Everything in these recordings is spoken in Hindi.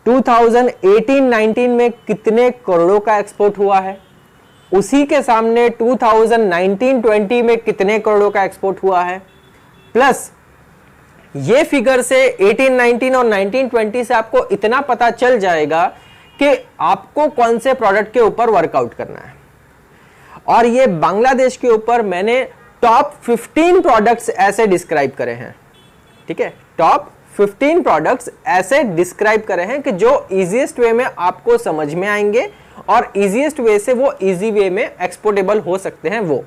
2018-19 में कितने करोड़ों का एक्सपोर्ट हुआ है, उसी के सामने 2019-20 में कितने करोड़ों का एक्सपोर्ट हुआ है, प्लस ये फिगर से 18-19 और 19-20 से आपको इतना पता चल जाएगा कि आपको कौन से प्रोडक्ट के ऊपर वर्कआउट करना है। और ये बांग्लादेश के ऊपर मैंने टॉप 15 प्रोडक्ट्स ऐसे डिस्क्राइब करे हैं, ठीक है, टॉप 15 प्रोडक्ट्स ऐसे डिस्क्राइब करे हैं कि जो इजीएस्ट वे में आपको समझ में आएंगे और इजीएस्ट वे से वो इजी वे में एक्सपोर्टेबल हो सकते हैं वो।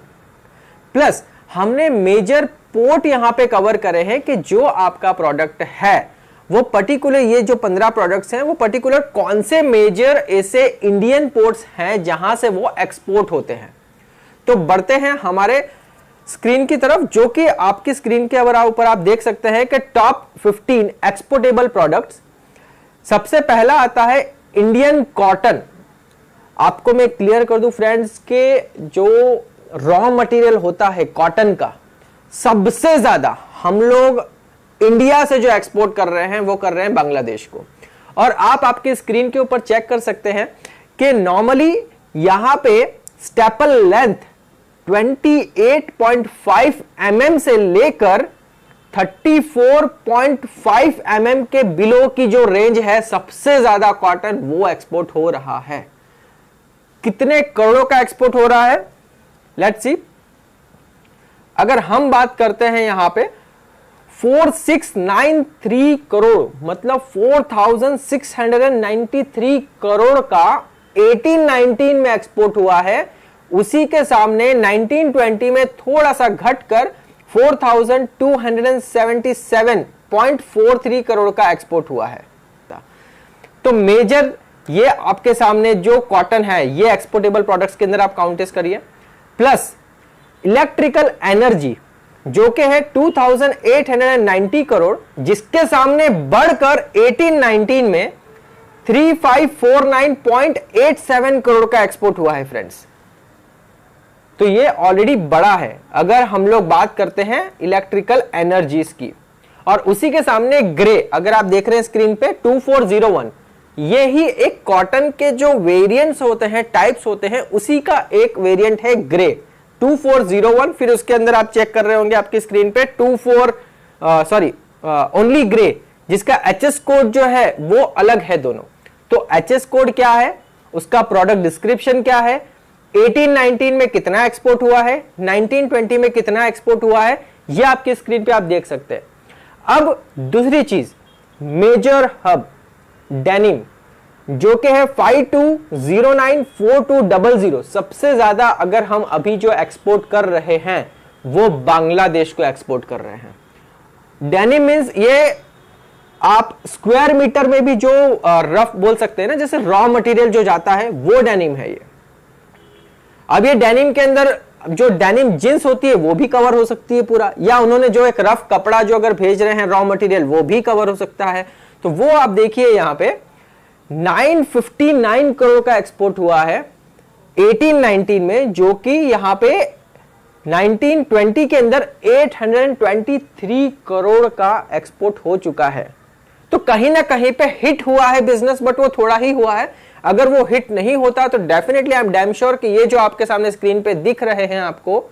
प्लस हमने मेजर पोर्ट यहां पे कवर करे हैं कि जो आपका प्रोडक्ट है वो पर्टिकुलर, ये जो 15 प्रोडक्ट्स हैं वो पर्टिकुलर कौन से मेजर ऐसे इंडियन पोर्ट्स हैं जहां से वो एक्सपोर्ट होते हैं। तो बढ़ते हैं हमारे स्क्रीन की तरफ, जो कि आपकी स्क्रीन के ऊपर आप देख सकते हैं कि टॉप 15 एक्सपोर्टेबल प्रोडक्ट्स। सबसे पहला आता है इंडियन कॉटन। आपको मैं क्लियर कर दूं फ्रेंड्स के जो रॉ मटेरियल होता है कॉटन का, सबसे ज्यादा हम लोग इंडिया से जो एक्सपोर्ट कर रहे हैं वो कर रहे हैं बांग्लादेश को। और आप आपके स्क्रीन के ऊपर चेक कर सकते हैं कि नॉर्मली यहां पे स्टेपल लेंथ 28.5 mm से लेकर 34.5 mm के बिलो की जो रेंज है, सबसे ज्यादा कॉटन वो एक्सपोर्ट हो रहा है। कितने करोड़ों का एक्सपोर्ट हो रहा है, लेट्स सी। अगर हम बात करते हैं यहां पे 4693 करोड़, मतलब 4693 करोड़ का 18-19 में एक्सपोर्ट हुआ है। उसी के सामने 19-20 में थोड़ा सा घटकर 4277.43 करोड़ का एक्सपोर्ट हुआ है। तो मेजर ये आपके सामने जो कॉटन है ये एक्सपोर्टेबल प्रोडक्ट्स के अंदर आप काउंटेस करिए। प्लस इलेक्ट्रिकल एनर्जी जो कि है 2890 करोड़, जिसके सामने बढ़कर 18-19 में 3549.87 करोड़ का एक्सपोर्ट हुआ है फ्रेंड्स। तो ये ऑलरेडी बड़ा है अगर हम लोग बात करते हैं इलेक्ट्रिकल एनर्जीज की। और उसी के सामने ग्रे, अगर आप देख रहे हैं स्क्रीन पे 2401, ये ही एक कॉटन के जो वेरिएंट्स होते हैं, टाइप्स होते हैं, उसी का एक वेरिएंट है ग्रे 2401। फिर उसके अंदर आप चेक कर रहे होंगे आपकी स्क्रीन पे ओनली ग्रे, जिसका एचएस कोड जो है वो अलग है दोनों। तो एचएस कोड क्या है, उसका प्रोडक्ट डिस्क्रिप्शन क्या है, 18-19 में कितना एक्सपोर्ट हुआ है, 19-20 में कितना एक्सपोर्ट हुआ है, ये आपकी स्क्रीन पे आप देख सकते हैं। अब दूसरी चीज, मेजर हब डेनिम जो कि है 52094200, सबसे ज्यादा अगर हम अभी जो एक्सपोर्ट कर रहे हैं वो बांग्लादेश को एक्सपोर्ट कर रहे हैं। डेनिम मींस ये आप स्क्वायर मीटर में भी जो रफ बोल सकते हैं ना, जैसे रॉ मटेरियल जो जाता है वो डेनिम है ये। अब ये डेनिम के अंदर जो डेनिम जींस होती है वो भी कवर हो सकती है पूरा, या उन्होंने जो एक रफ कपड़ा जो अगर भेज रहे हैं रॉ मटेरियल वो भी कवर हो सकता है। तो वो आप देखिए यहां पे 959 करोड़ का एक्सपोर्ट हुआ है 18-19 में, जो कि यहां पे 19-20 के अंदर 823 करोड़ का एक्सपोर्ट हो चुका है। तो कहीं ना कहीं पे हिट हुआ है बिजनेस, बट वो थोड़ा ही हुआ है। अगर वो हिट नहीं होता तो definitely I am damn sure कि ये जो आपके सामने स्क्रीन पे दिख रहे हैं आपको,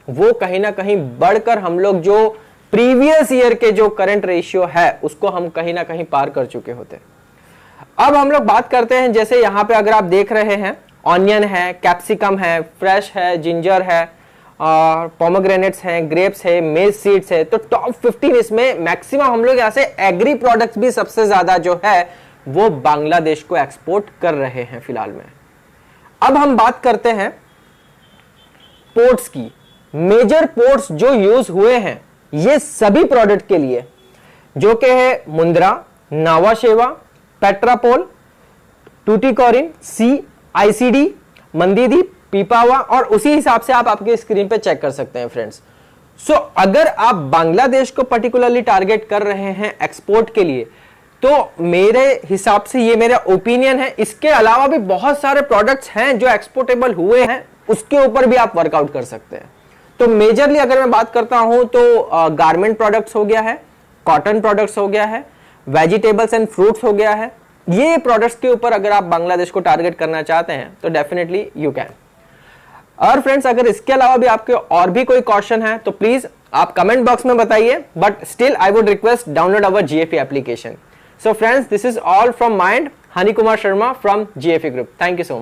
वो कहीं ना कहीं बढ़कर हम लोग जो प्रीवियस ईयर के जो करंट रेशियो है उसको हम कहीं ना कहीं पार कर चुके होते। अब हम लोग बात करते हैं, जैसे यहां पे अगर आप देख रहे हैं ऑनियन है, कैप्सिकम है, फ्रेश है, जिंजर है, और पोमोग्रेनेट्स हैं, ग्रेप्स है, मेज सीड्स है। तो टॉप 15 इसमें मैक्सिमम हम लोग यहां से एग्री प्रोडक्ट्स भी सबसे ज्यादा जो है वो बांग्लादेश को एक्सपोर्ट कर रहे हैं फिलहाल में। अब हम बात करते हैं पोर्ट्स की। मेजर पोर्ट्स जो यूज हुए हैं ये सभी प्रोडक्ट के लिए, जो कि है मुंद्रा, नावा शेवा, पेट्रापोल, टूटिकोरिन, सी, आईसीडी, मंदीदीप, पीपावा, और उसी हिसाब से आप आपके स्क्रीन पे चेक कर सकते हैं फ्रेंड्स। सो अगर आप बांग्लादेश को पर्टिकुलरली टारगेट कर रहे हैं एक्सपोर्ट के लिए, तो मेरे हिसाब से ये मेरा ओपिनियन है। इसके अलावा भी बहुत सारे प्रोडक्ट्स हैं जो एक्सपोर्टेबल हुए हैं, उसके ऊपर भी आप वर्कआउट कर सकते हैं। तो मेजरली अगर मैं बात करता हूं तो गारमेंट प्रोडक्ट्स हो गया है, कॉटन प्रोडक्ट्स हो गया है, वेजिटेबल्स एंड फ्रूट्स हो गया है, ये प्रोडक्ट्स के ऊपर अगर आप बांग्लादेश को टारगेट करना चाहते हैं तो डेफिनेटली यू कैन। और फ्रेंड्स, अगर इसके अलावा भी आपके और भी कोई क्वेश्चन है तो प्लीज आप कमेंट बॉक्स में बताइए, but still I would request download our GFE application. So friends, this is all from my and, Honey Kumar Sharma from GFE group. Thank you so much.